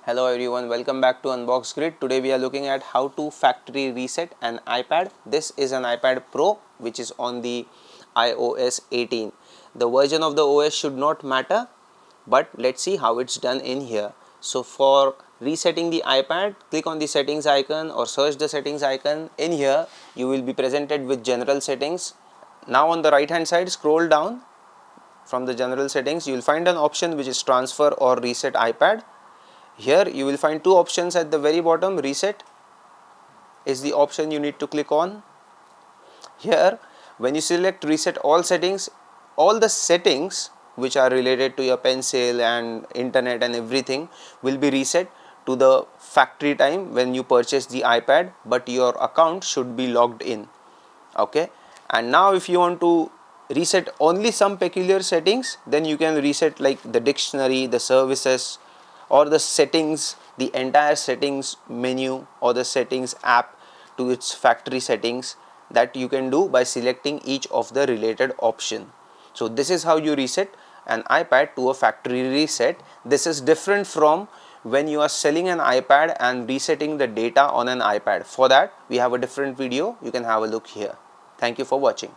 Hello everyone, welcome back to Unbox Grid. Today we are looking at how to factory reset an iPad. This is an iPad Pro which is on the iOS 18. The version of the OS should not matter, but let's see how it's done in here. So for resetting the iPad, click on the settings icon or search the settings icon. In here you will be presented with general settings. Now on the right hand side, scroll down. From the general settings you will find an option which is transfer or reset iPad. Here you will find two options at the very bottom. Reset is the option you need to click on. Here when you select reset all settings, all the settings which are related to your pencil and internet and everything will be reset to the factory time when you purchase the iPad, but your account should be logged in. Okay, and now if you want to reset only some peculiar settings, then you can reset like the dictionary, the services, or the settings, the entire settings menu or the settings app to its factory settings. That you can do by selecting each of the related option. So this is how you reset an iPad to a factory reset. This is different from when you are selling an iPad and resetting the data on an iPad. For that we have a different video, you can have a look here. Thank you for watching.